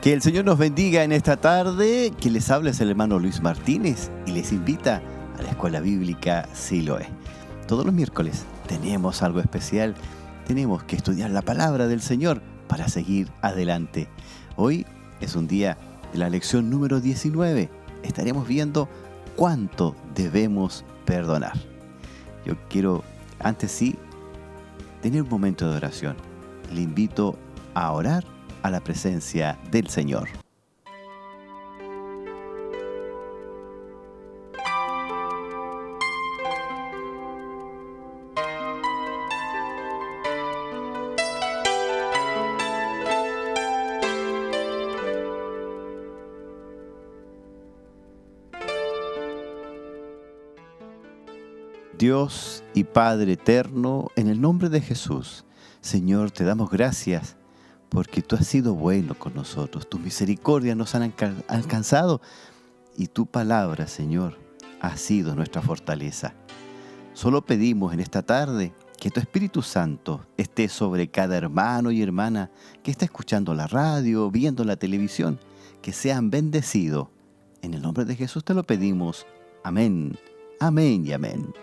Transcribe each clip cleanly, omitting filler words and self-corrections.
Que el Señor nos bendiga en esta tarde. Que les habla es el hermano Luis Martínez y les invita a la Escuela Bíblica Siloé. Todos los miércoles tenemos algo especial. Tenemos que estudiar la palabra del Señor para seguir adelante. Hoy es un día de la lección número 19. Estaremos viendo cuánto debemos perdonar. Yo quiero, antes sí, tener un momento de oración. Le invito a orar a la presencia del Señor. Dios y Padre eterno, en el nombre de Jesús, Señor, te damos gracias porque tú has sido bueno con nosotros. Tus misericordias nos han alcanzado y tu palabra, Señor, ha sido nuestra fortaleza. Solo pedimos en esta tarde que tu Espíritu Santo esté sobre cada hermano y hermana que está escuchando la radio, viendo la televisión, que sean bendecidos. En el nombre de Jesús te lo pedimos. Amén, amén y amén.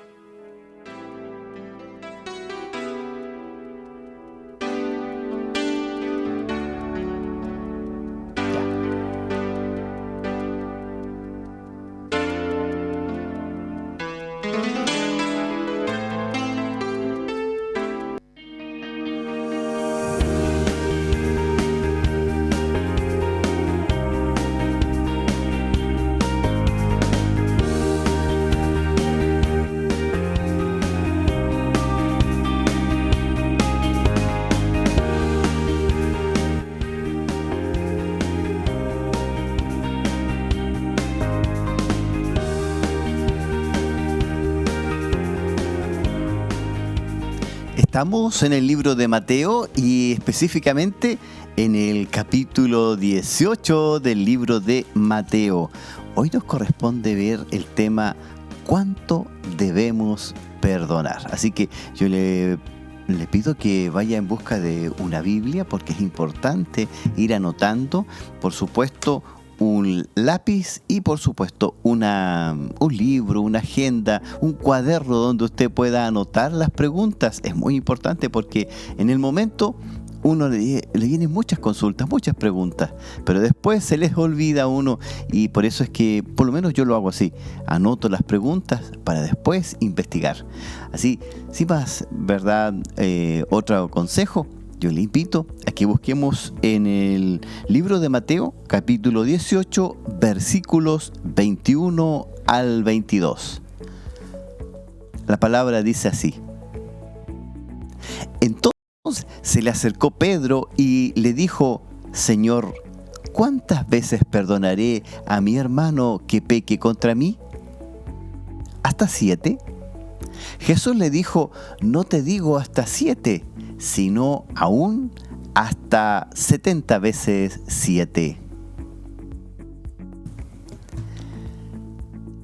Estamos en el libro de Mateo y específicamente en el capítulo 18 del libro de Mateo. Hoy nos corresponde ver el tema ¿cuánto debemos perdonar? Así que yo le pido que vaya en busca de una Biblia porque es importante ir anotando, por supuesto, un lápiz y por supuesto un libro, una agenda, un cuaderno donde usted pueda anotar las preguntas. Es muy importante porque en el momento uno le vienen muchas consultas, muchas preguntas, pero después se les olvida a uno y por eso es que por lo menos yo lo hago así. Anoto las preguntas para después investigar. Así, sin más, ¿verdad? Otro consejo. Yo le invito a que busquemos en el libro de Mateo, capítulo 18, versículos 21 al 22. La palabra dice así. Entonces se le acercó Pedro y le dijo, Señor, ¿cuántas veces perdonaré a mi hermano que peque contra mí? ¿Hasta 7? Jesús le dijo, no te digo hasta 7, sino aún hasta 70 veces 7.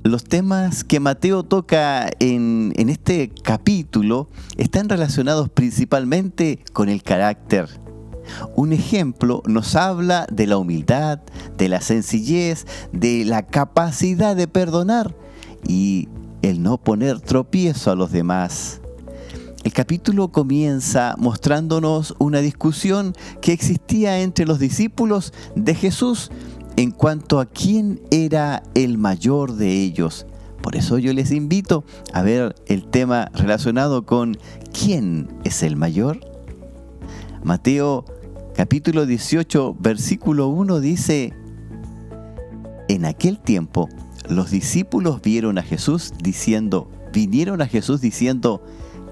Los temas que Mateo toca en este capítulo están relacionados principalmente con el carácter. Un ejemplo nos habla de la humildad, de la sencillez, de la capacidad de perdonar y el no poner tropiezo a los demás. El capítulo comienza mostrándonos una discusión que existía entre los discípulos de Jesús en cuanto a quién era el mayor de ellos. Por eso yo les invito a ver el tema relacionado con ¿quién es el mayor? Mateo capítulo 18, versículo 1 dice, en aquel tiempo los discípulos vinieron a Jesús diciendo,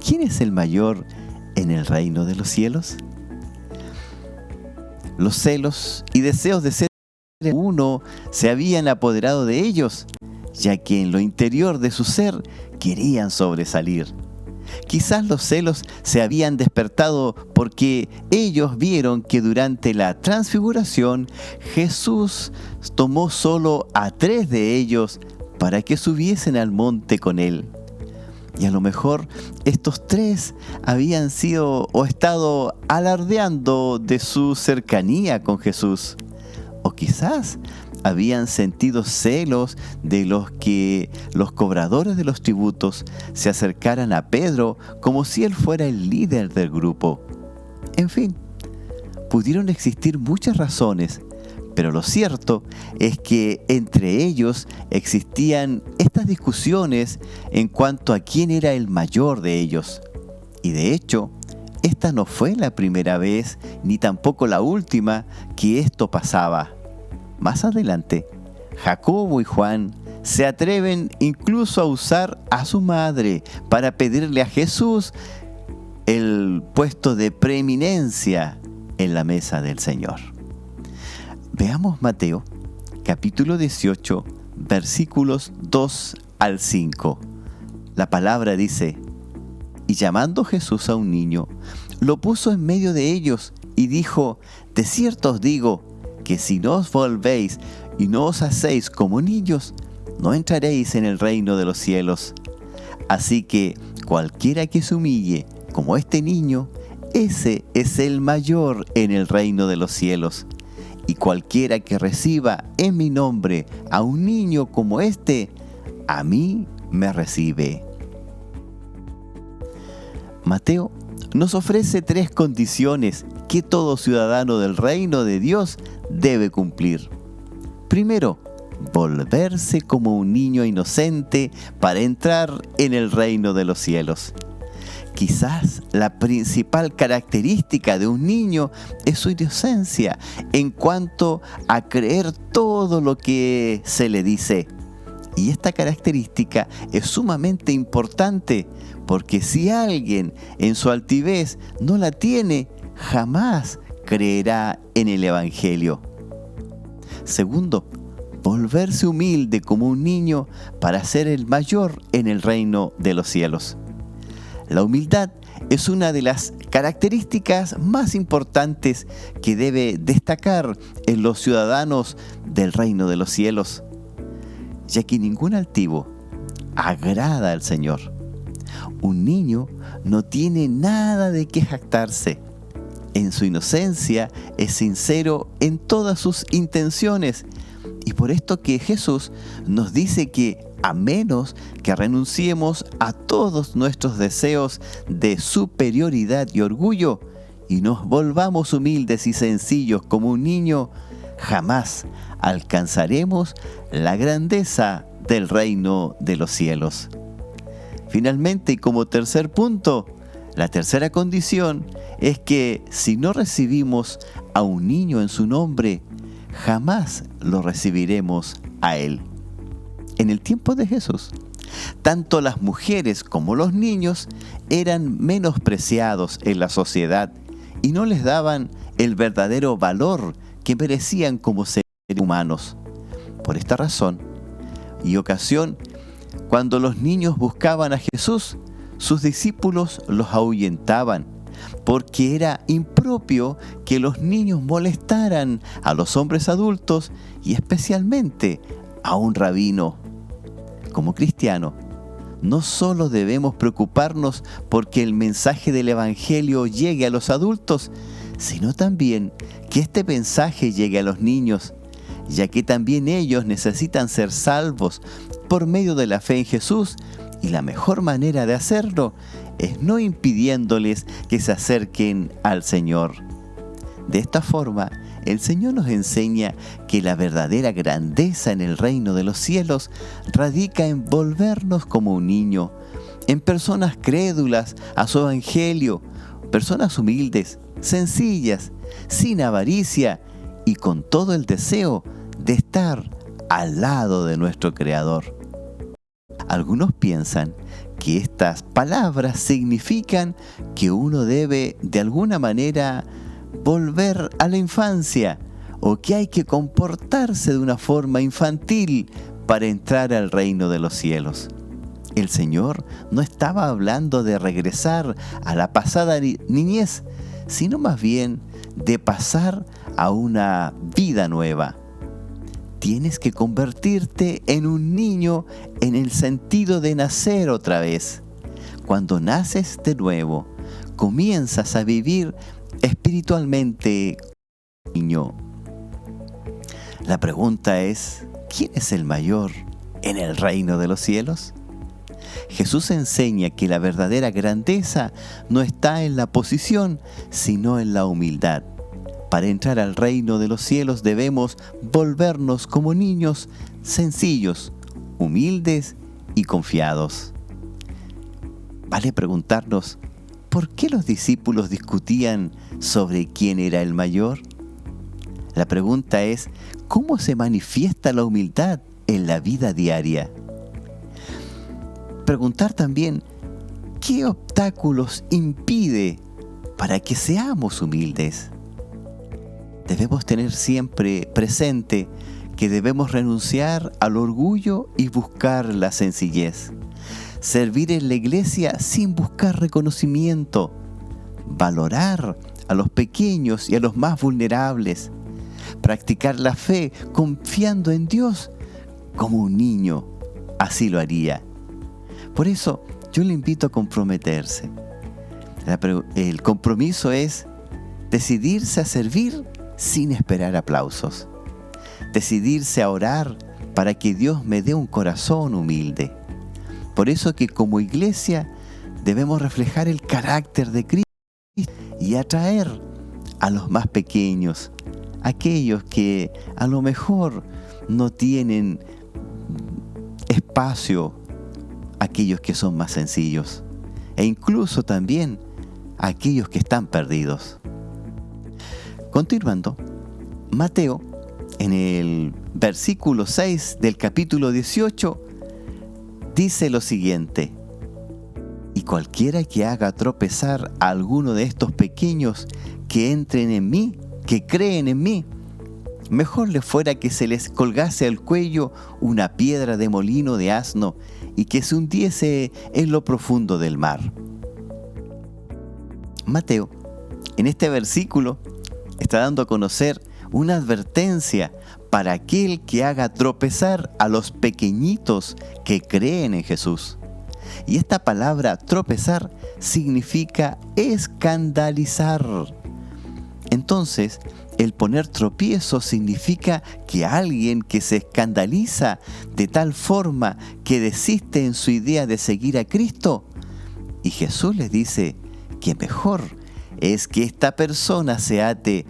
¿quién es el mayor en el reino de los cielos? Los celos y deseos de ser uno se habían apoderado de ellos, ya que en lo interior de su ser querían sobresalir. Quizás los celos se habían despertado porque ellos vieron que durante la transfiguración Jesús tomó solo a 3 de ellos para que subiesen al monte con él. Y a lo mejor estos 3 habían sido o estado alardeando de su cercanía con Jesús. O quizás habían sentido celos de que los cobradores de los tributos se acercaran a Pedro como si él fuera el líder del grupo. En fin, pudieron existir muchas razones, pero lo cierto es que entre ellos existían estas discusiones en cuanto a quién era el mayor de ellos. Y de hecho, esta no fue la primera vez ni tampoco la última que esto pasaba. Más adelante, Jacobo y Juan se atreven incluso a usar a su madre para pedirle a Jesús el puesto de preeminencia en la mesa del Señor. Veamos Mateo, capítulo 18, versículos 2 al 5. La palabra dice: Y llamando Jesús a un niño, lo puso en medio de ellos y dijo: De cierto os digo, que si no os volvéis y no os hacéis como niños, no entraréis en el reino de los cielos. Así que cualquiera que se humille como este niño, ese es el mayor en el reino de los cielos. Y cualquiera que reciba en mi nombre a un niño como este, a mí me recibe. Mateo nos ofrece 3 condiciones que todo ciudadano del reino de Dios debe cumplir. Primero, volverse como un niño inocente para entrar en el reino de los cielos. Quizás la principal característica de un niño es su inocencia en cuanto a creer todo lo que se le dice. Y esta característica es sumamente importante porque si alguien en su altivez no la tiene, jamás creerá en el Evangelio. Segundo, volverse humilde como un niño para ser el mayor en el reino de los cielos. La humildad es una de las características más importantes que debe destacar en los ciudadanos del reino de los cielos, ya que ningún altivo agrada al Señor. Un niño no tiene nada de qué jactarse. En su inocencia es sincero en todas sus intenciones. Y por esto que Jesús nos dice que a menos que renunciemos a todos nuestros deseos de superioridad y orgullo y nos volvamos humildes y sencillos como un niño, jamás alcanzaremos la grandeza del reino de los cielos. Finalmente, y como tercer punto, la tercera condición es que si no recibimos a un niño en su nombre, jamás lo recibiremos a él. En el tiempo de Jesús, tanto las mujeres como los niños eran menospreciados en la sociedad y no les daban el verdadero valor que merecían como seres humanos. Por esta razón y ocasión, cuando los niños buscaban a Jesús, sus discípulos los ahuyentaban, porque era impropio que los niños molestaran a los hombres adultos y especialmente a un rabino. Como cristiano, no solo debemos preocuparnos porque el mensaje del Evangelio llegue a los adultos, sino también que este mensaje llegue a los niños, ya que también ellos necesitan ser salvos por medio de la fe en Jesús, y la mejor manera de hacerlo es no impidiéndoles que se acerquen al Señor. De esta forma, el Señor nos enseña que la verdadera grandeza en el reino de los cielos radica en volvernos como un niño, en personas crédulas a su evangelio, personas humildes, sencillas, sin avaricia y con todo el deseo de estar al lado de nuestro Creador. Algunos piensan que estas palabras significan que uno debe de alguna manera volver a la infancia o que hay que comportarse de una forma infantil para entrar al reino de los cielos. El Señor no estaba hablando de regresar a la pasada niñez, sino más bien de pasar a una vida nueva. Tienes que convertirte en un niño en el sentido de nacer otra vez. Cuando naces de nuevo, comienzas a vivir espiritualmente como un niño. La pregunta es, ¿quién es el mayor en el reino de los cielos? Jesús enseña que la verdadera grandeza no está en la posición, sino en la humildad. Para entrar al reino de los cielos debemos volvernos como niños sencillos, humildes y confiados. Vale preguntarnos, ¿por qué los discípulos discutían sobre quién era el mayor? La pregunta es, ¿cómo se manifiesta la humildad en la vida diaria? Preguntar también, ¿qué obstáculos impide para que seamos humildes? Debemos tener siempre presente que debemos renunciar al orgullo y buscar la sencillez. Servir en la iglesia sin buscar reconocimiento. Valorar a los pequeños y a los más vulnerables. Practicar la fe confiando en Dios como un niño así lo haría. Por eso yo le invito a comprometerse. El compromiso es decidirse a servir sin esperar aplausos. Decidirse a orar para que Dios me dé un corazón humilde. Por eso que como iglesia debemos reflejar el carácter de Cristo y atraer a los más pequeños, aquellos que a lo mejor no tienen espacio, aquellos que son más sencillos, e incluso también aquellos que están perdidos. Continuando, Mateo, en el versículo 6 del capítulo 18, dice lo siguiente: y cualquiera que haga tropezar a alguno de estos pequeños que entren en mí, que creen en mí, mejor le fuera que se les colgase al cuello una piedra de molino de asno y que se hundiese en lo profundo del mar. Mateo, en este versículo, está dando a conocer una advertencia para aquel que haga tropezar a los pequeñitos que creen en Jesús. Y esta palabra tropezar significa escandalizar. Entonces, el poner tropiezo significa que alguien que se escandaliza de tal forma que desiste en su idea de seguir a Cristo. Y Jesús les dice que mejor es que esta persona se ate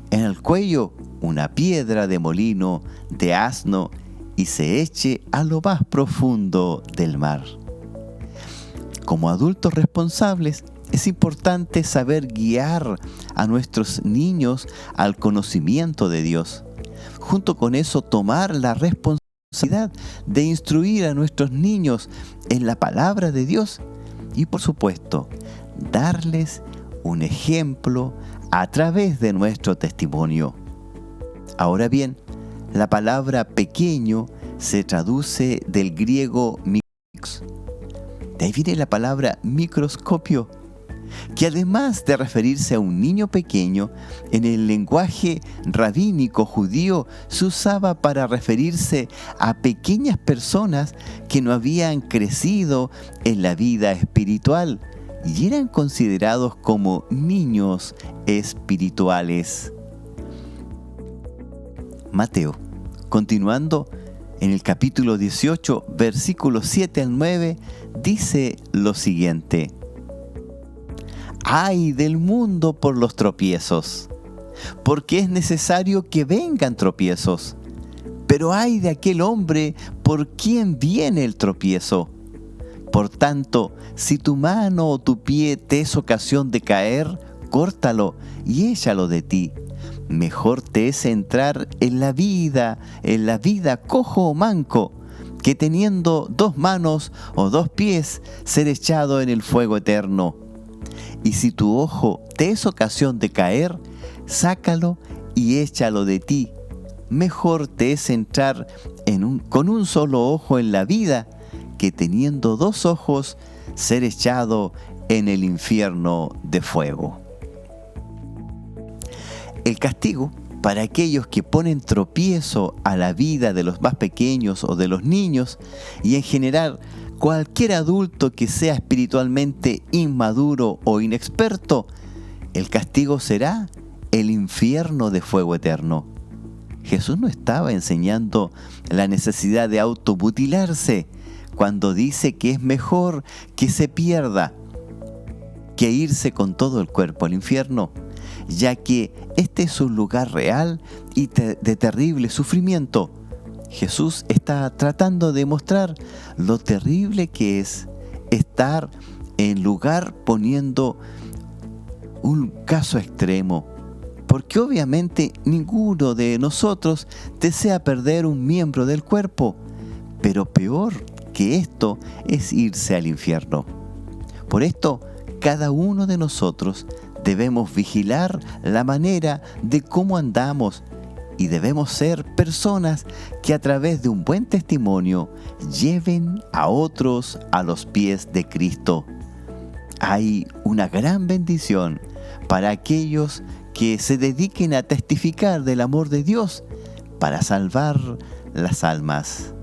en el cuello una piedra de molino de asno y se eche a lo más profundo del mar. Como adultos responsables, es importante saber guiar a nuestros niños al conocimiento de Dios. Junto con eso, tomar la responsabilidad de instruir a nuestros niños en la palabra de Dios y, por supuesto, darles un ejemplo a través de nuestro testimonio. Ahora bien, la palabra pequeño se traduce del griego mikros. De ahí viene la palabra microscopio, que además de referirse a un niño pequeño, en el lenguaje rabínico judío se usaba para referirse a pequeñas personas que no habían crecido en la vida espiritual y eran considerados como niños espirituales. Mateo, continuando en el capítulo 18, versículos 7 al 9, dice lo siguiente: ¡ay del mundo por los tropiezos! Porque es necesario que vengan tropiezos. Pero ¡ay de aquel hombre por quien viene el tropiezo! Por tanto, si tu mano o tu pie te es ocasión de caer, córtalo y échalo de ti. Mejor te es entrar en la vida cojo o manco, que teniendo 2 manos o 2 pies, ser echado en el fuego eterno. Y si tu ojo te es ocasión de caer, sácalo y échalo de ti. Mejor te es entrar con un solo ojo en la vida, que teniendo 2 ojos, ser echado en el infierno de fuego. El castigo para aquellos que ponen tropiezo a la vida de los más pequeños o de los niños, y en general cualquier adulto que sea espiritualmente inmaduro o inexperto, el castigo será el infierno de fuego eterno. Jesús no estaba enseñando la necesidad de automutilarse cuando dice que es mejor que se pierda que irse con todo el cuerpo al infierno, ya que este es un lugar real y de terrible sufrimiento. Jesús está tratando de mostrar lo terrible que es estar en lugar poniendo un caso extremo, porque obviamente ninguno de nosotros desea perder un miembro del cuerpo, pero peor que esto es irse al infierno. Por esto, cada uno de nosotros debemos vigilar la manera de cómo andamos y debemos ser personas que a través de un buen testimonio lleven a otros a los pies de Cristo. Hay una gran bendición para aquellos que se dediquen a testificar del amor de Dios para salvar las almas.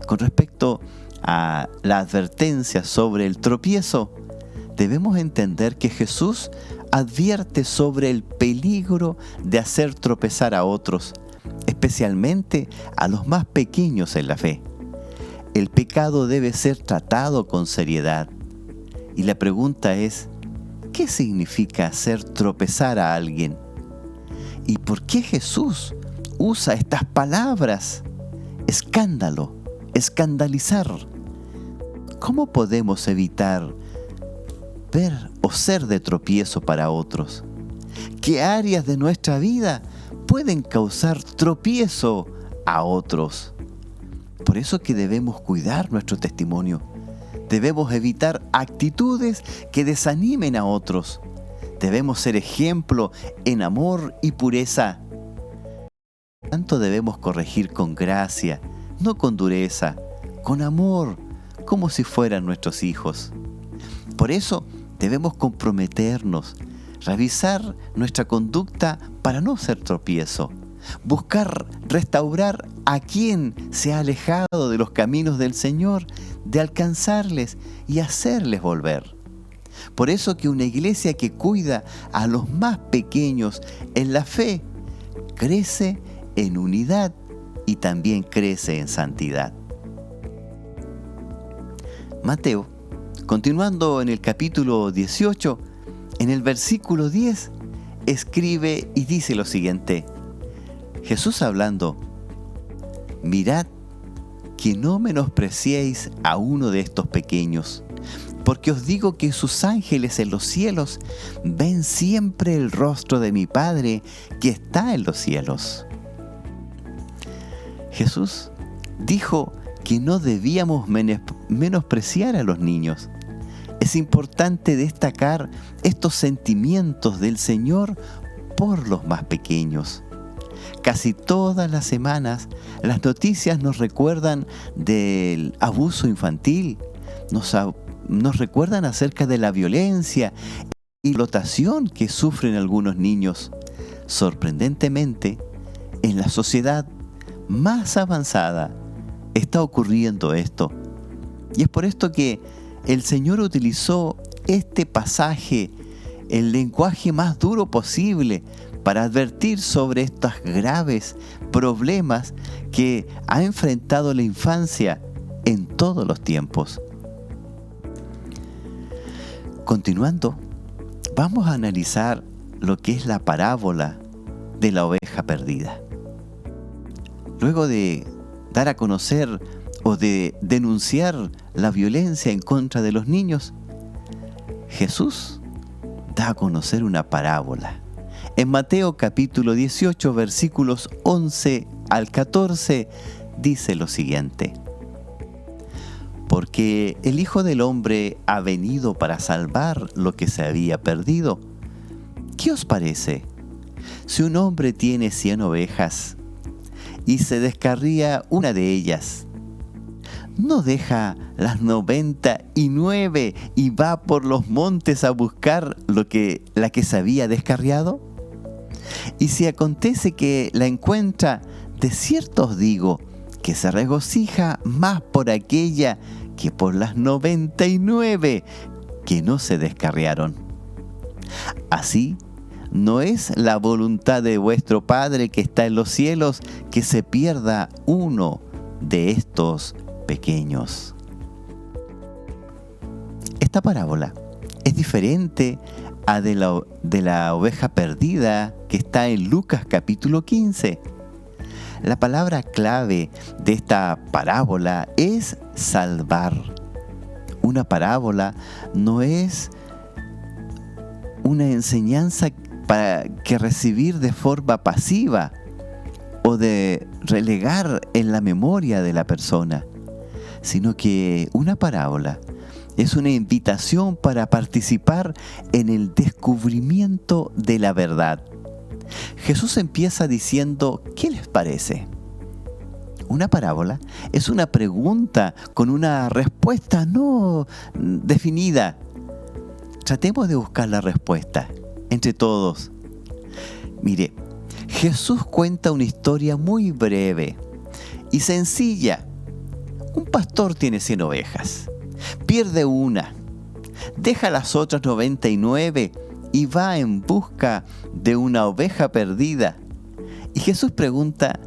Con respecto a la advertencia sobre el tropiezo, debemos entender que Jesús advierte sobre el peligro de hacer tropezar a otros, especialmente a los más pequeños en la fe. El pecado debe ser tratado con seriedad. Y la pregunta es, ¿qué significa hacer tropezar a alguien? ¿Y por qué Jesús usa estas palabras? Escándalo, escandalizar. ¿Cómo podemos evitar ver o ser de tropiezo para otros? ¿Qué áreas de nuestra vida pueden causar tropiezo a otros? Por eso que debemos cuidar nuestro testimonio. Debemos evitar actitudes que desanimen a otros. Debemos ser ejemplo en amor y pureza. Por tanto, debemos corregir con gracia, no con dureza, con amor, como si fueran nuestros hijos. Por eso, debemos comprometernos, revisar nuestra conducta para no ser tropiezo, buscar restaurar a quien se ha alejado de los caminos del Señor, de alcanzarles y hacerles volver. Por eso que una iglesia que cuida a los más pequeños en la fe, crece en unidad y también crece en santidad. Mateo, continuando en el capítulo 18, en el versículo 10, escribe y dice lo siguiente. Jesús hablando: mirad que no menospreciéis a uno de estos pequeños, porque os digo que sus ángeles en los cielos ven siempre el rostro de mi Padre que está en los cielos. Jesús dijo que no debíamos menospreciar a los niños. Es importante destacar estos sentimientos del Señor por los más pequeños. Casi todas las semanas las noticias nos recuerdan del abuso infantil, nos recuerdan acerca de la violencia y explotación que sufren algunos niños. Sorprendentemente, en la sociedad más avanzada está ocurriendo esto. Y es por esto que el Señor utilizó este pasaje, el lenguaje más duro posible, para advertir sobre estos graves problemas que ha enfrentado la infancia en todos los tiempos. Continuando, vamos a analizar lo que es la parábola de la oveja perdida. Luego de dar a conocer o de denunciar la violencia en contra de los niños, Jesús da a conocer una parábola. En Mateo capítulo 18, versículos 11 al 14, dice lo siguiente. Porque el Hijo del Hombre ha venido para salvar lo que se había perdido. ¿Qué os parece? Si un hombre tiene 100 ovejas y se descarría una de ellas, ¿no deja las 99 y va por los montes a buscar la que se había descarriado? Y si acontece que la encuentra, de cierto os digo que se regocija más por aquella que por las 99 que no se descarriaron. Así, no es la voluntad de vuestro Padre que está en los cielos que se pierda uno de estos pequeños. Esta parábola es diferente a de la oveja perdida que está en Lucas capítulo 15. La palabra clave de esta parábola es salvar. Una parábola no es una enseñanza para que recibir de forma pasiva o de relegar en la memoria de la persona, sino que una parábola es una invitación para participar en el descubrimiento de la verdad. Jesús empieza diciendo, ¿qué les parece? Una parábola es una pregunta con una respuesta no definida. Tratemos de buscar la respuesta entre todos. Mire, Jesús cuenta una historia muy breve y sencilla. Un pastor tiene 100 ovejas. Pierde una, deja las otras 99 y va en busca de una oveja perdida. Y Jesús pregunta,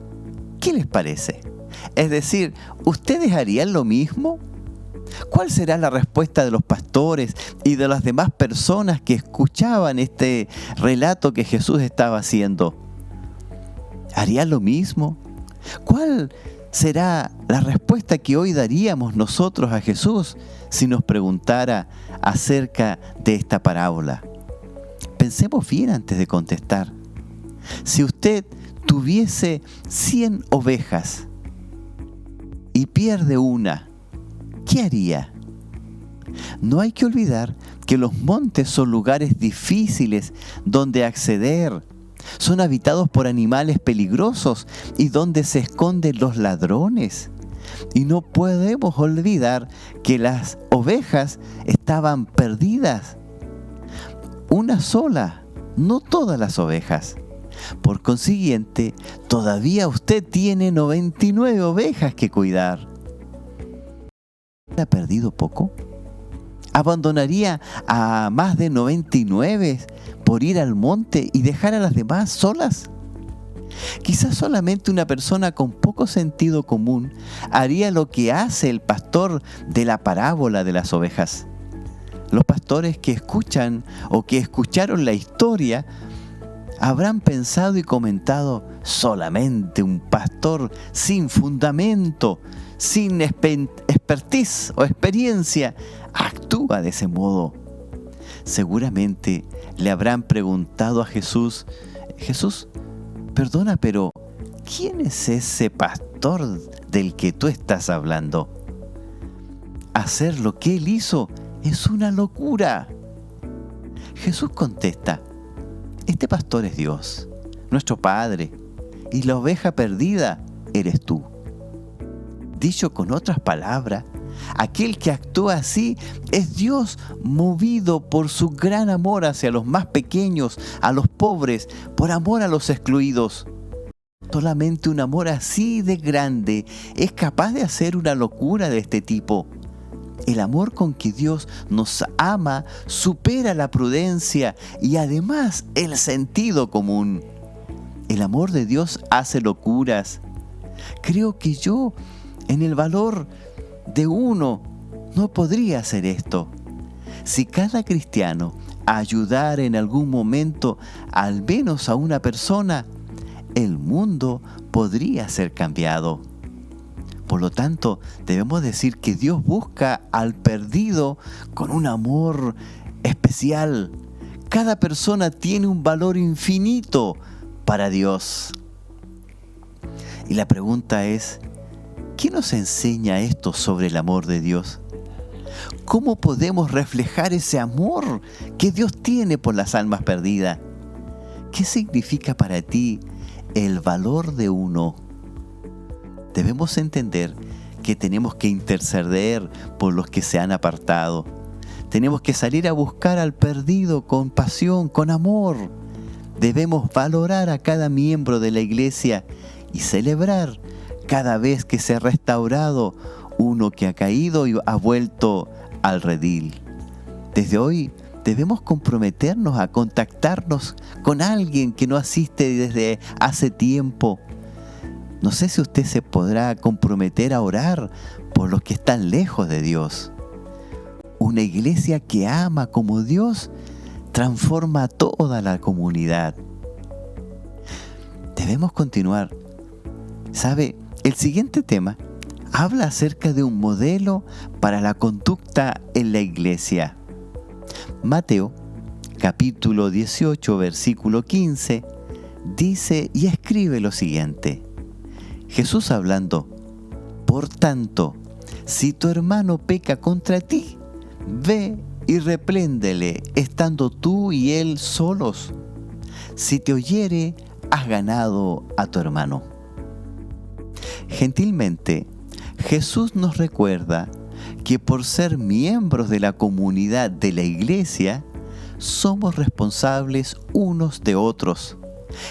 ¿qué les parece? Es decir, ¿ustedes harían lo mismo? ¿Cuál será la respuesta de los pastores y de las demás personas que escuchaban este relato que Jesús estaba haciendo? ¿Harían lo mismo? ¿Cuál será la respuesta que hoy daríamos nosotros a Jesús si nos preguntara acerca de esta parábola? Pensemos bien antes de contestar. Si usted tuviese 100 ovejas y pierde una, ¿qué haría? No hay que olvidar que los montes son lugares difíciles donde acceder. Son habitados por animales peligrosos y donde se esconden los ladrones. Y no podemos olvidar que las ovejas estaban perdidas. Una sola, no todas las ovejas. Por consiguiente, todavía usted tiene 99 ovejas que cuidar. ¿Ha perdido poco? ¿Abandonaría a más de 99 por ir al monte y dejar a las demás solas? Quizás solamente una persona con poco sentido común haría lo que hace el pastor de la parábola de las ovejas. Los pastores que escuchan o que escucharon la historia habrán pensado y comentado, solamente un pastor sin fundamento, sin expertise o experiencia, actúa de ese modo. Seguramente le habrán preguntado a Jesús, Jesús, perdona, pero ¿quién es ese pastor del que tú estás hablando? Hacer lo que él hizo es una locura. Jesús contesta, este pastor es Dios, nuestro Padre, y la oveja perdida eres tú. Dicho con otras palabras, aquel que actúa así es Dios movido por su gran amor hacia los más pequeños, a los pobres, por amor a los excluidos. Solamente un amor así de grande es capaz de hacer una locura de este tipo. El amor con que Dios nos ama supera la prudencia y además el sentido común. El amor de Dios hace locuras. Creo que yo, en el valor de uno, no podría hacer esto. Si cada cristiano ayudara en algún momento al menos a una persona, el mundo podría ser cambiado. Por lo tanto, debemos decir que Dios busca al perdido con un amor especial. Cada persona tiene un valor infinito para Dios. Y la pregunta es, ¿qué nos enseña esto sobre el amor de Dios? ¿Cómo podemos reflejar ese amor que Dios tiene por las almas perdidas? ¿Qué significa para ti el valor de uno? Debemos entender que tenemos que interceder por los que se han apartado. Tenemos que salir a buscar al perdido con pasión, con amor. Debemos valorar a cada miembro de la iglesia y celebrar cada vez que se ha restaurado uno que ha caído y ha vuelto al redil. Desde hoy debemos comprometernos a contactarnos con alguien que no asiste desde hace tiempo. No sé si usted se podrá comprometer a orar por los que están lejos de Dios. Una iglesia que ama como Dios transforma a toda la comunidad. Debemos continuar. ¿Sabe? El siguiente tema habla acerca de un modelo para la conducta en la iglesia. Mateo, capítulo 18, versículo 15, dice y escribe lo siguiente. Jesús hablando: por tanto, si tu hermano peca contra ti, ve y repréndele, estando tú y él solos. Si te oyere, has ganado a tu hermano. Gentilmente, Jesús nos recuerda que por ser miembros de la comunidad de la iglesia, somos responsables unos de otros,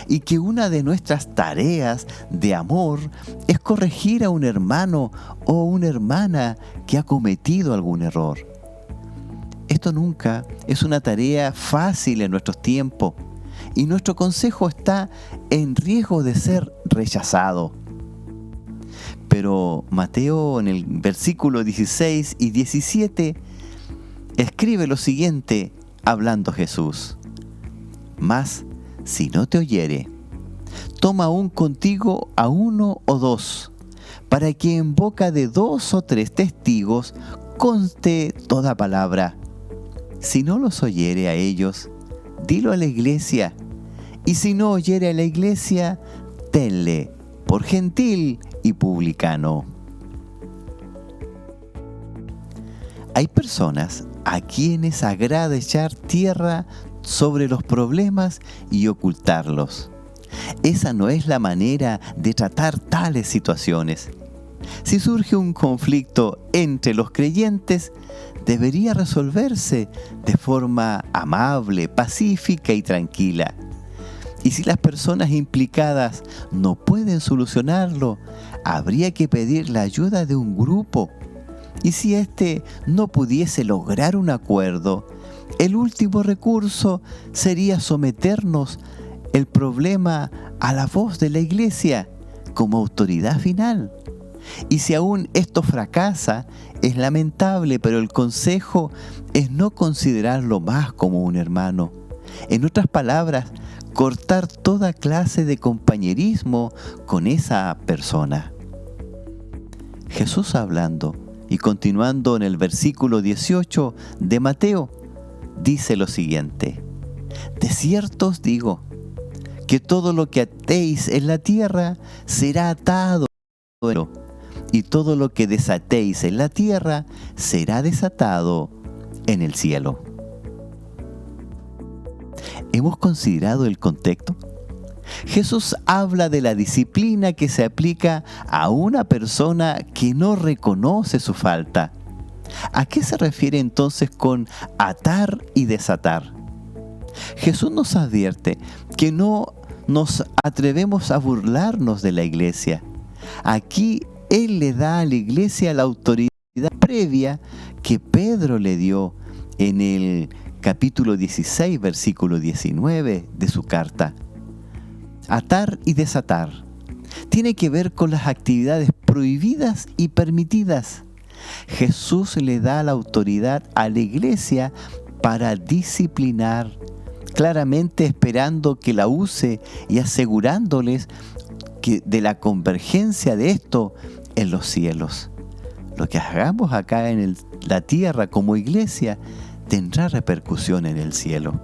y que una de nuestras tareas de amor es corregir a un hermano o una hermana que ha cometido algún error. Esto nunca es una tarea fácil en nuestros tiempos, y nuestro consejo está en riesgo de ser rechazado. Pero Mateo, en el versículo 16 y 17, escribe lo siguiente, hablando Jesús: mas si no te oyere, toma aún contigo a uno o dos, para que en boca de 2 o 3 testigos conste toda palabra. Si no los oyere a ellos, dilo a la iglesia, y si no oyere a la iglesia, tenle por gentil y publicano. Hay personas a quienes agrada echar tierra sobre los problemas y ocultarlos. Esa no es la manera de tratar tales situaciones. Si surge un conflicto entre los creyentes, debería resolverse de forma amable, pacífica y tranquila. Y si las personas implicadas no pueden solucionarlo, habría que pedir la ayuda de un grupo. Y si éste no pudiese lograr un acuerdo, el último recurso sería someternos el problema a la voz de la iglesia como autoridad final. Y si aún esto fracasa, es lamentable, pero el consejo es no considerarlo más como un hermano. En otras palabras, cortar toda clase de compañerismo con esa persona. Jesús hablando y continuando en el versículo 18 de Mateo, dice lo siguiente: de cierto os digo, que todo lo que atéis en la tierra será atado en el cielo, y todo lo que desatéis en la tierra será desatado en el cielo. ¿Hemos considerado el contexto? Jesús habla de la disciplina que se aplica a una persona que no reconoce su falta. ¿A qué se refiere entonces con atar y desatar? Jesús nos advierte que no nos atrevemos a burlarnos de la iglesia. Aquí Él le da a la iglesia la autoridad previa que Pedro le dio en el capítulo 16, versículo 19 de su carta. Atar y desatar tiene que ver con las actividades prohibidas y permitidas. Jesús le da la autoridad a la iglesia para disciplinar, claramente esperando que la use y asegurándoles que de la convergencia de esto en los cielos. Lo que hagamos acá en la tierra como iglesia tendrá repercusión en el cielo.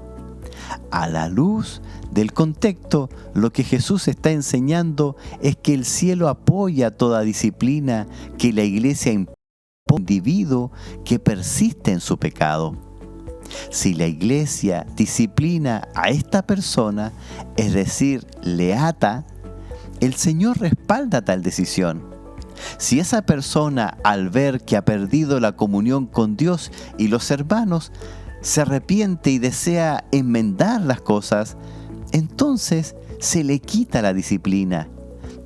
A la luz del contexto, lo que Jesús está enseñando es que el cielo apoya toda disciplina que la iglesia impone a un individuo que persiste en su pecado. Si la iglesia disciplina a esta persona, es decir, le ata, el Señor respalda tal decisión. Si esa persona, al ver que ha perdido la comunión con Dios y los hermanos, se arrepiente y desea enmendar las cosas, entonces se le quita la disciplina,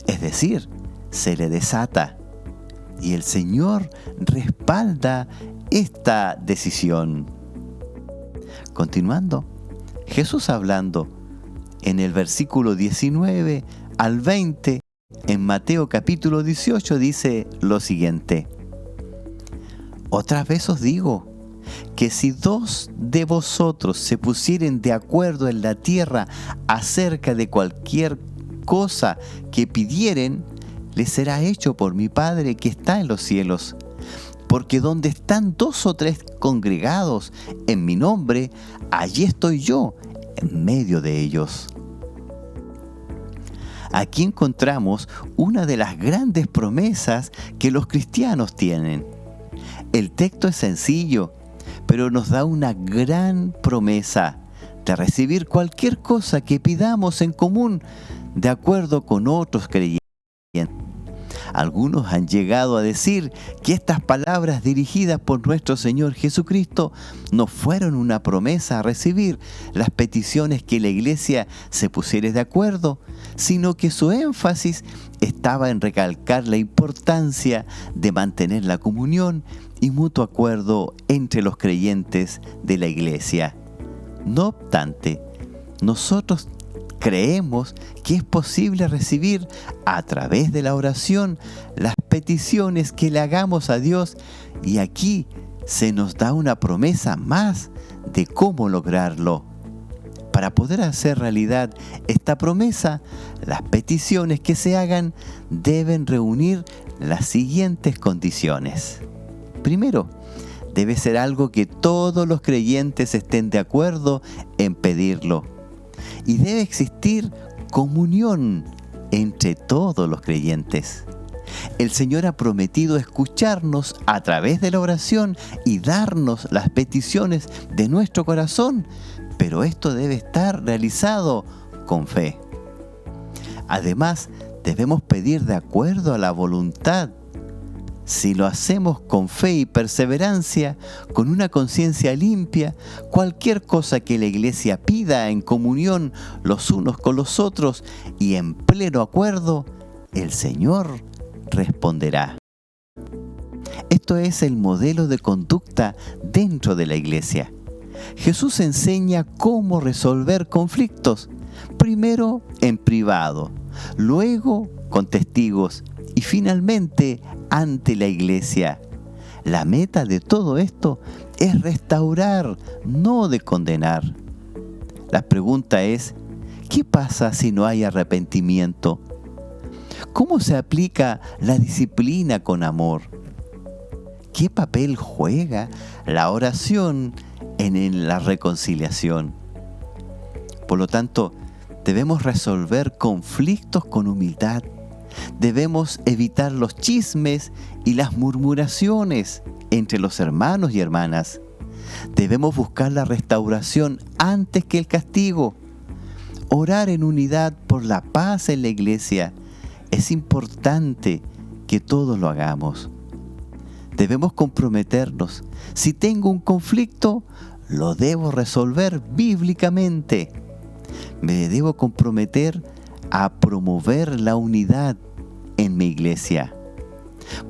es decir, se le desata. Y el Señor respalda esta decisión. Continuando, Jesús hablando en el versículo 19 al 20, en Mateo capítulo 18, dice lo siguiente: Otra vez os digo, que si 2 de vosotros se pusieren de acuerdo en la tierra acerca de cualquier cosa que pidieren, les será hecho por mi Padre que está en los cielos. Porque donde están 2 o 3 congregados en mi nombre, allí estoy yo, en medio de ellos. Aquí encontramos una de las grandes promesas que los cristianos tienen. El texto es sencillo, pero nos da una gran promesa de recibir cualquier cosa que pidamos en común de acuerdo con otros creyentes. Algunos han llegado a decir que estas palabras dirigidas por nuestro Señor Jesucristo no fueron una promesa a recibir las peticiones que la iglesia se pusiera de acuerdo, sino que su énfasis estaba en recalcar la importancia de mantener la comunión y mutuo acuerdo entre los creyentes de la iglesia. No obstante, nosotros creemos que es posible recibir a través de la oración las peticiones que le hagamos a Dios, y aquí se nos da una promesa más de cómo lograrlo. Para poder hacer realidad esta promesa, las peticiones que se hagan deben reunir las siguientes condiciones. Primero, debe ser algo que todos los creyentes estén de acuerdo en pedirlo. Y debe existir comunión entre todos los creyentes. El Señor ha prometido escucharnos a través de la oración y darnos las peticiones de nuestro corazón, pero esto debe estar realizado con fe. Además, debemos pedir de acuerdo a la voluntad. Si lo hacemos con fe y perseverancia, con una conciencia limpia, cualquier cosa que la iglesia pida en comunión los unos con los otros y en pleno acuerdo, el Señor responderá. Esto es el modelo de conducta dentro de la iglesia. Jesús enseña cómo resolver conflictos, primero en privado, luego con testigos y finalmente ante la iglesia. La meta de todo esto es restaurar, no de condenar. La pregunta es, ¿qué pasa si no hay arrepentimiento? ¿Cómo se aplica la disciplina con amor? ¿Qué papel juega la oración en la reconciliación? Por lo tanto, debemos resolver conflictos con humildad. Debemos evitar los chismes y las murmuraciones entre los hermanos y hermanas. Debemos buscar la restauración antes que el castigo. Orar en unidad por la paz en la iglesia. Es importante que todos lo hagamos. Debemos comprometernos. Si tengo un conflicto, lo debo resolver bíblicamente. Me debo comprometer a promover la unidad en mi iglesia.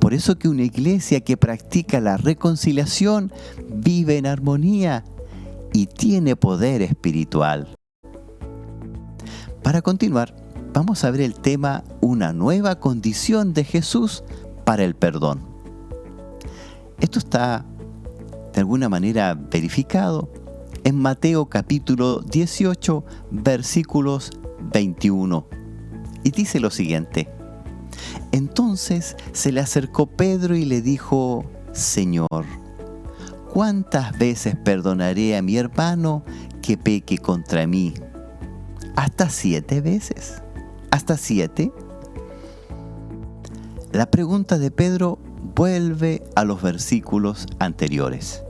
Por eso que una iglesia que practica la reconciliación vive en armonía y tiene poder espiritual. Para continuar, vamos a ver el tema una nueva condición de Jesús para el perdón. Esto está de alguna manera verificado en Mateo capítulo 18, versículos 21. Y dice lo siguiente: Entonces se le acercó Pedro y le dijo: Señor, ¿cuántas veces perdonaré a mi hermano que peque contra mí? ¿Hasta 7 veces? ¿Hasta 7? La pregunta de Pedro vuelve a los versículos anteriores,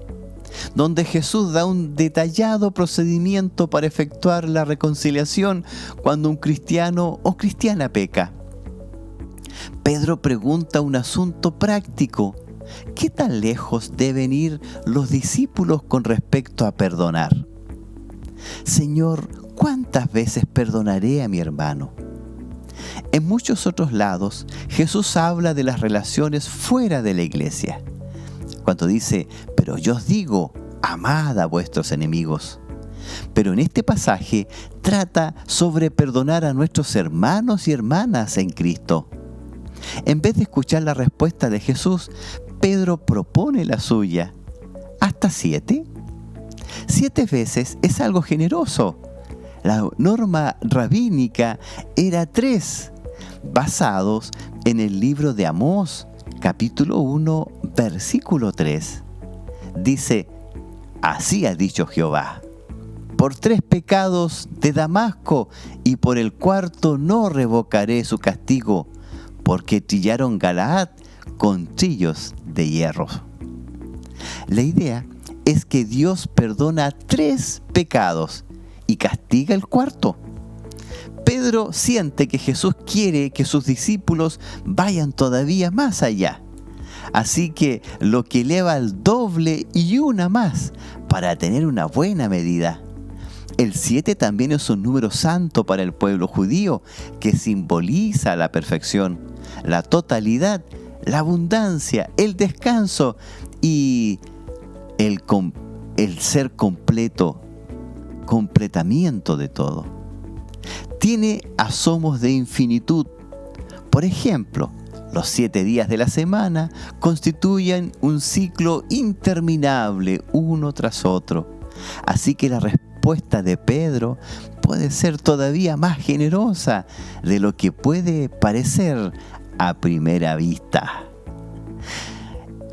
donde Jesús da un detallado procedimiento para efectuar la reconciliación cuando un cristiano o cristiana peca. Pedro pregunta un asunto práctico: ¿qué tan lejos deben ir los discípulos con respecto a perdonar? Señor, ¿cuántas veces perdonaré a mi hermano? En muchos otros lados, Jesús habla de las relaciones fuera de la iglesia, cuando dice: pero yo os digo, amad a vuestros enemigos. Pero en este pasaje trata sobre perdonar a nuestros hermanos y hermanas en Cristo. En vez de escuchar la respuesta de Jesús, Pedro propone la suya. ¿Hasta 7? 7 veces es algo generoso. La norma rabínica era 3, basados en el libro de Amós, capítulo 1, versículo 3. Dice: así ha dicho Jehová: por 3 pecados de Damasco, y por el 4º no revocaré su castigo, porque trillaron Galaad con trillos de hierro. La idea es que Dios perdona 3 pecados y castiga el 4º. Pedro siente que Jesús quiere que sus discípulos vayan todavía más allá. Así que lo que eleva al doble y una más para tener una buena medida. El 7 también es un número santo para el pueblo judío que simboliza la perfección, la totalidad, la abundancia, el descanso y el ser completo, completamiento de todo. Tiene asomos de infinitud. Por ejemplo, los 7 días de la semana constituyen un ciclo interminable uno tras otro. Así que la respuesta de Pedro puede ser todavía más generosa de lo que puede parecer a primera vista.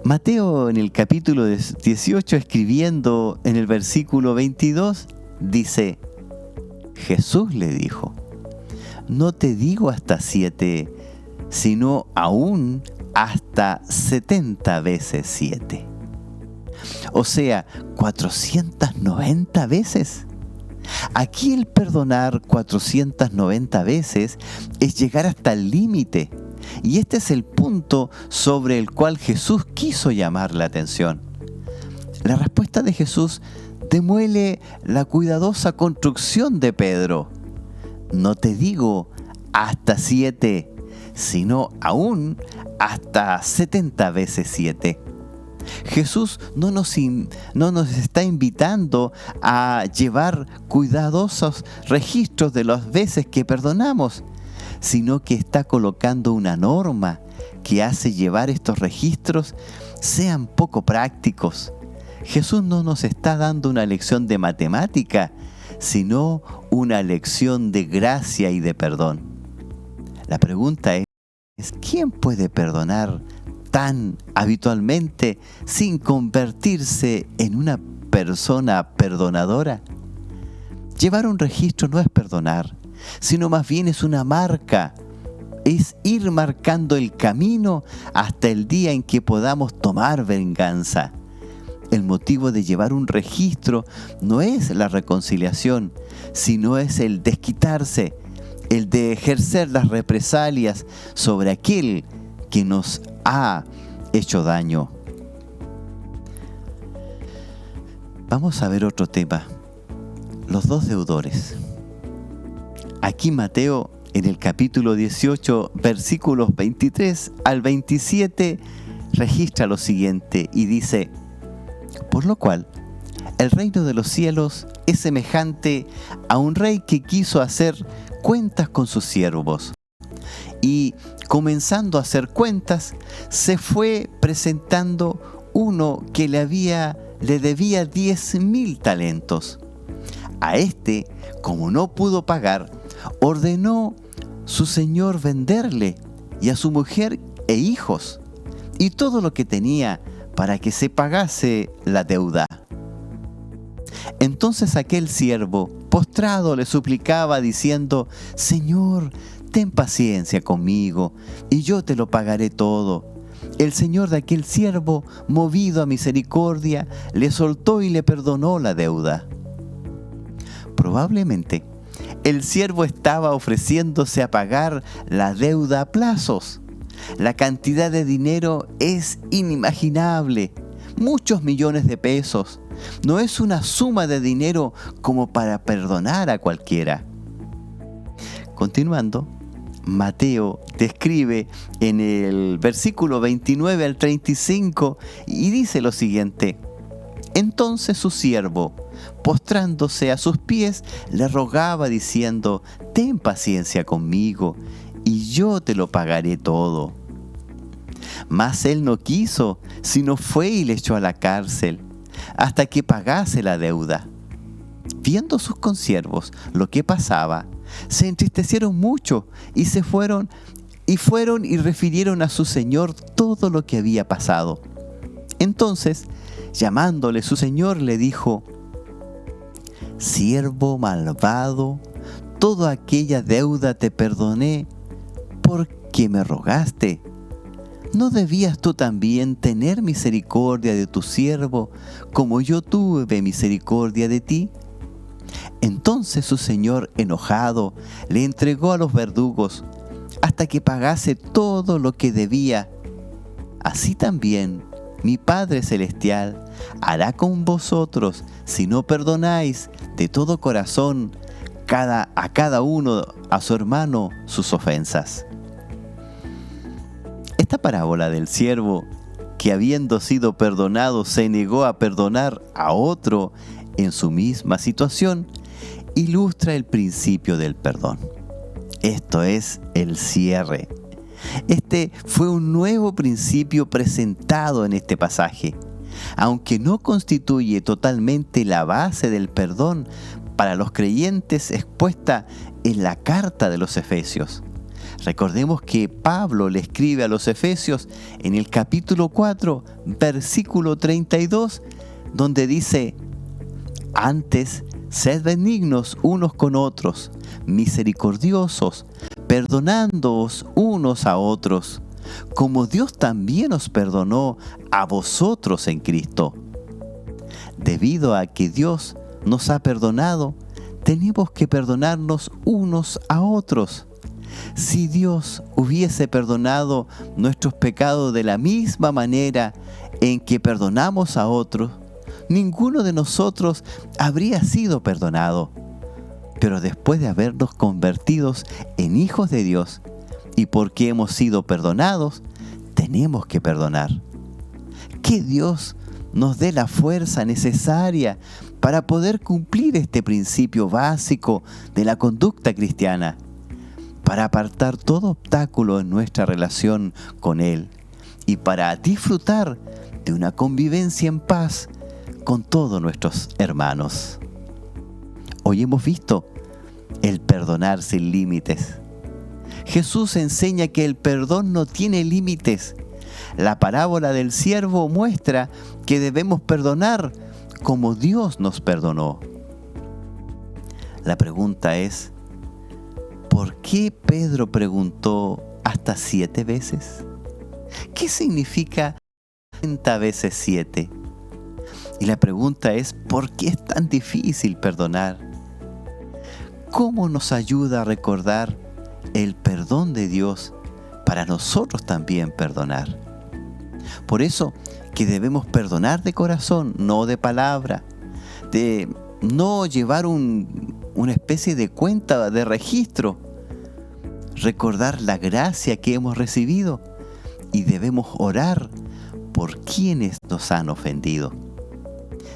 Mateo, en el capítulo 18, escribiendo en el versículo 22, dice: Jesús le dijo: no te digo hasta 7, sino aún hasta 70 veces 7. O sea, 490 veces. Aquí el perdonar 490 veces es llegar hasta el límite. Y este es el punto sobre el cual Jesús quiso llamar la atención. La respuesta de Jesús demuele la cuidadosa construcción de Pedro. No te digo hasta 7, sino aún hasta 70 veces 7. Jesús no nos está invitando a llevar cuidadosos registros de las veces que perdonamos, sino que está colocando una norma que hace llevar estos registros sean poco prácticos. Jesús no nos está dando una lección de matemática, sino una lección de gracia y de perdón. La pregunta es: ¿quién puede perdonar tan habitualmente sin convertirse en una persona perdonadora? Llevar un registro no es perdonar, sino más bien es una marca. Es ir marcando el camino hasta el día en que podamos tomar venganza. El motivo de llevar un registro no es la reconciliación, sino es el desquitarse, el de ejercer las represalias sobre aquel que nos ha hecho daño. Vamos a ver otro tema: los 2 deudores. Aquí Mateo, en el capítulo 18, versículos 23 al 27, registra lo siguiente y dice: por lo cual, el reino de los cielos es semejante a un rey que quiso hacer cuentas con sus siervos. Y comenzando a hacer cuentas, se fue presentando uno que le debía 10,000 talentos. A este, como no pudo pagar, ordenó su señor venderle y a su mujer e hijos y todo lo que tenía para que se pagase la deuda. Entonces aquel siervo, postrado, le suplicaba diciendo: Señor, ten paciencia conmigo y yo te lo pagaré todo. El señor de aquel siervo, movido a misericordia, le soltó y le perdonó la deuda. Probablemente el siervo estaba ofreciéndose a pagar la deuda a plazos. La cantidad de dinero es inimaginable, muchos millones de pesos. No es una suma de dinero como para perdonar a cualquiera. Continuando, Mateo describe en el versículo 29 al 35 y dice lo siguiente: entonces su siervo, postrándose a sus pies, le rogaba diciendo: «Ten paciencia conmigo, y yo te lo pagaré todo». Mas él no quiso, sino fue y le echó a la cárcel, hasta que pagase la deuda. Viendo sus consiervos lo que pasaba, se entristecieron mucho y fueron y refirieron a su señor todo lo que había pasado. Entonces, llamándole su señor, le dijo: «Siervo malvado, toda aquella deuda te perdoné, porque me rogaste. ¿No debías tú también tener misericordia de tu siervo, como yo tuve misericordia de ti?» Entonces su señor, enojado, le entregó a los verdugos, hasta que pagase todo lo que debía. Así también mi Padre Celestial hará con vosotros, si no perdonáis de todo corazón a cada uno, a su hermano, sus ofensas. Esta parábola del siervo que, habiendo sido perdonado, se negó a perdonar a otro en su misma situación, ilustra el principio del perdón. Esto es el cierre. Este fue un nuevo principio presentado en este pasaje. Aunque no constituye totalmente la base del perdón para los creyentes expuesta en la carta de los Efesios. Recordemos que Pablo le escribe a los Efesios en el capítulo 4, versículo 32, donde dice: «Antes, sed benignos unos con otros, misericordiosos, perdonándoos unos a otros, como Dios también os perdonó a vosotros en Cristo». Debido a que Dios nos ha perdonado, tenemos que perdonarnos unos a otros. Si Dios hubiese perdonado nuestros pecados de la misma manera en que perdonamos a otros, ninguno de nosotros habría sido perdonado. Pero después de habernos convertidos en hijos de Dios y porque hemos sido perdonados, tenemos que perdonar. Que Dios nos dé la fuerza necesaria para poder cumplir este principio básico de la conducta cristiana, para apartar todo obstáculo en nuestra relación con Él y para disfrutar de una convivencia en paz con todos nuestros hermanos. Hoy hemos visto el perdonar sin límites. Jesús enseña que el perdón no tiene límites. La parábola del siervo muestra que debemos perdonar como Dios nos perdonó. La pregunta es: ¿por qué Pedro preguntó hasta 7 veces? ¿Qué significa 70 veces 7? Y la pregunta es: ¿por qué es tan difícil perdonar? ¿Cómo nos ayuda a recordar el perdón de Dios para nosotros también perdonar? Por eso que debemos perdonar de corazón, no de palabra, de no llevar una especie de cuenta, de registro, recordar la gracia que hemos recibido y debemos orar por quienes nos han ofendido.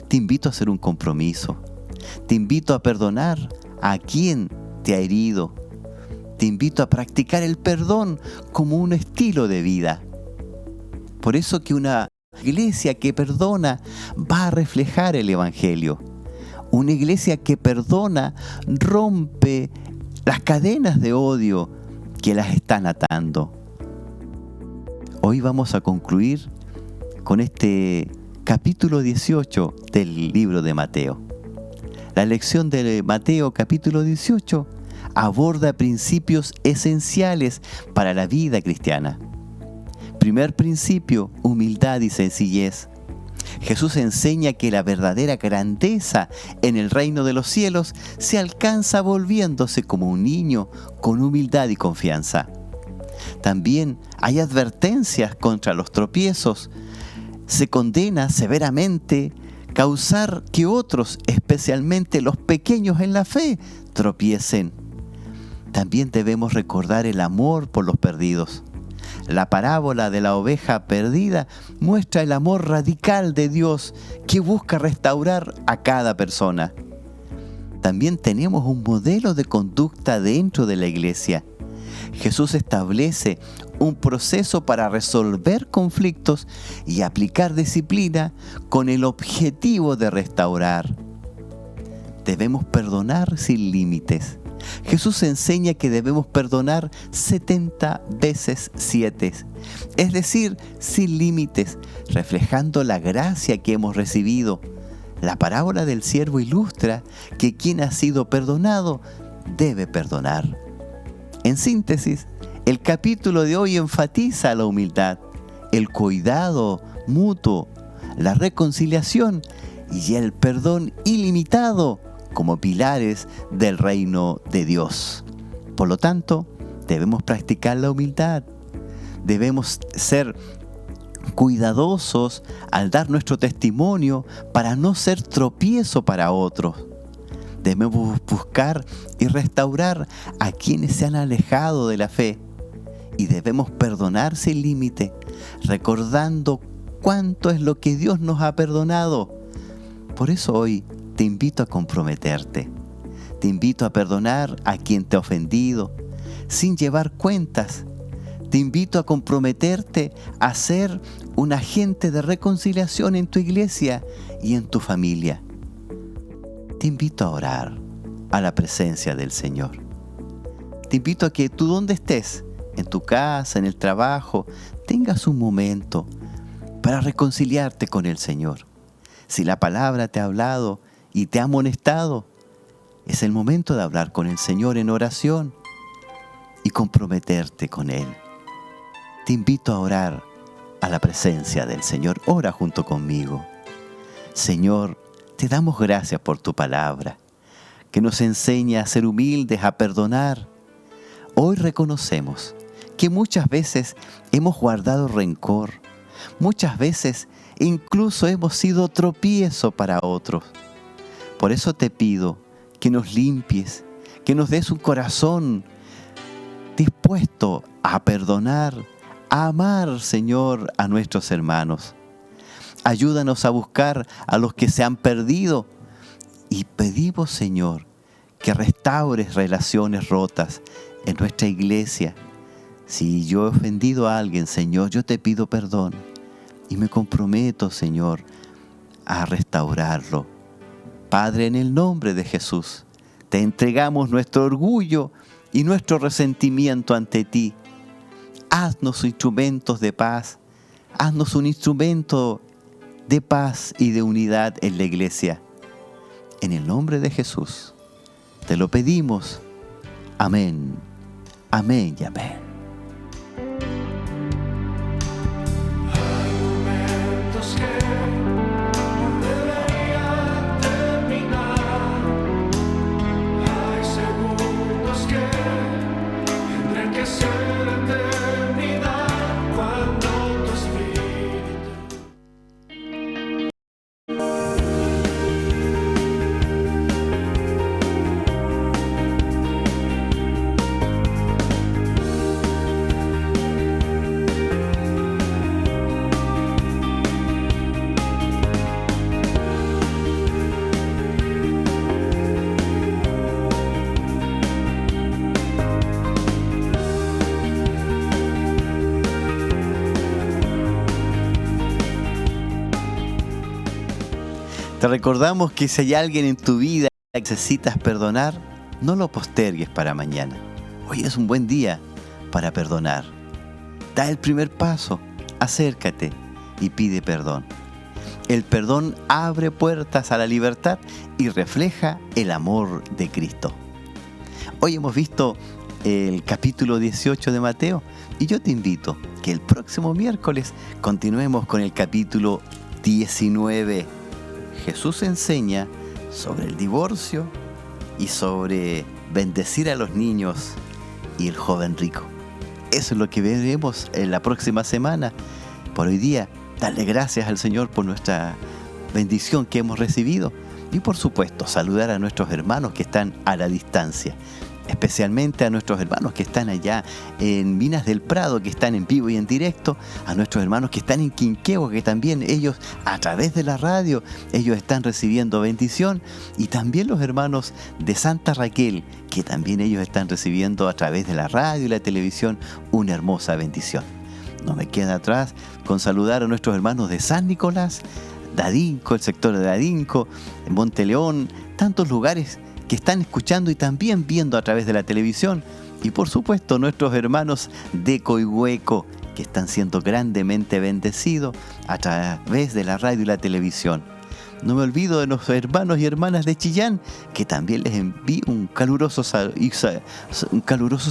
Te invito a hacer un compromiso. Te invito a perdonar a quien te ha herido. Te invito a practicar el perdón como un estilo de vida. Por eso que una iglesia que perdona va a reflejar el Evangelio. Una iglesia que perdona rompe las cadenas de odio que las están atando. Hoy vamos a concluir con este capítulo 18 del libro de Mateo. La lección de Mateo capítulo 18 aborda principios esenciales para la vida cristiana. Primer principio: humildad y sencillez. Jesús enseña que la verdadera grandeza en el reino de los cielos se alcanza volviéndose como un niño con humildad y confianza. También hay advertencias contra los tropiezos. Se condena severamente causar que otros, especialmente los pequeños en la fe, tropiecen. También debemos recordar el amor por los perdidos. La parábola de la oveja perdida muestra el amor radical de Dios que busca restaurar a cada persona. También tenemos un modelo de conducta dentro de la iglesia. Jesús establece un proceso para resolver conflictos y aplicar disciplina con el objetivo de restaurar. Debemos perdonar sin límites. Jesús enseña que debemos perdonar 70 veces 7, es decir, sin límites, reflejando la gracia que hemos recibido. La parábola del siervo ilustra que quien ha sido perdonado debe perdonar. En síntesis, el capítulo de hoy enfatiza la humildad, el cuidado mutuo, la reconciliación y el perdón ilimitado como pilares del reino de Dios. Por lo tanto, debemos practicar la humildad. Debemos ser cuidadosos al dar nuestro testimonio para no ser tropiezo para otros. Debemos buscar y restaurar a quienes se han alejado de la fe. Y debemos perdonar sin límite, recordando cuánto es lo que Dios nos ha perdonado. Por eso hoy te invito a comprometerte. Te invito a perdonar a quien te ha ofendido, sin llevar cuentas. Te invito a comprometerte a ser un agente de reconciliación en tu iglesia y en tu familia. Te invito a orar a la presencia del Señor. Te invito a que tú donde estés, en tu casa, en el trabajo, tengas un momento para reconciliarte con el Señor. Si la palabra te ha hablado y te ha amonestado, es el momento de hablar con el Señor en oración y comprometerte con Él. Te invito a orar a la presencia del Señor. Ora junto conmigo. Señor, te damos gracias por tu palabra, que nos enseña a ser humildes, a perdonar. Hoy reconocemos que muchas veces hemos guardado rencor, muchas veces incluso hemos sido tropiezo para otros. Por eso te pido que nos limpies, que nos des un corazón dispuesto a perdonar, a amar, Señor, a nuestros hermanos. Ayúdanos a buscar a los que se han perdido y pedimos, Señor, que restaures relaciones rotas en nuestra iglesia. Si yo he ofendido a alguien, Señor, yo te pido perdón y me comprometo, Señor, a restaurarlo. Padre, en el nombre de Jesús, te entregamos nuestro orgullo y nuestro resentimiento ante ti. Haznos instrumentos de paz, haznos un instrumento de paz y de unidad en la iglesia. En el nombre de Jesús, te lo pedimos. Amén, amén y amén. Te recordamos que si hay alguien en tu vida que necesitas perdonar, no lo postergues para mañana. Hoy es un buen día para perdonar. Da el primer paso, acércate y pide perdón. El perdón abre puertas a la libertad y refleja el amor de Cristo. Hoy hemos visto el capítulo 18 de Mateo y yo te invito que el próximo miércoles continuemos con el capítulo 19. Jesús enseña sobre el divorcio y sobre bendecir a los niños y el joven rico. Eso es lo que veremos en la próxima semana. Por hoy día, darle gracias al Señor por nuestra bendición que hemos recibido y por supuesto saludar a nuestros hermanos que están a la distancia. especialmente a nuestros hermanos que están allá en Minas del Prado, que están en vivo y en directo, a nuestros hermanos que están en Quinquegua, que también ellos a través de la radio, ellos están recibiendo bendición, y también los hermanos de Santa Raquel, que también ellos están recibiendo a través de la radio y la televisión una hermosa bendición. No me queda atrás con saludar a nuestros hermanos de San Nicolás, Dadinco, el sector de Dadinco, en Monteleón, tantos lugares que están escuchando y también viendo a través de la televisión, y por supuesto nuestros hermanos de Coihueco, que están siendo grandemente bendecidos a través de la radio y la televisión. No me olvido de los hermanos y hermanas de Chillán, que también les envío un caluroso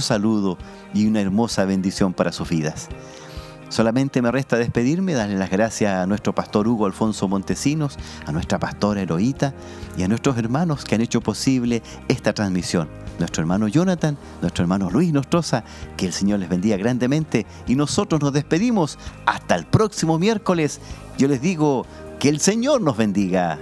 saludo y una hermosa bendición para sus vidas. Solamente me resta despedirme, darle las gracias a nuestro pastor Hugo Alfonso Montesinos, a nuestra pastora Eloíta y a nuestros hermanos que han hecho posible esta transmisión. Nuestro hermano Jonathan, nuestro hermano Luis Nostroza, que el Señor les bendiga grandemente, y nosotros nos despedimos hasta el próximo miércoles. Yo les digo que el Señor nos bendiga.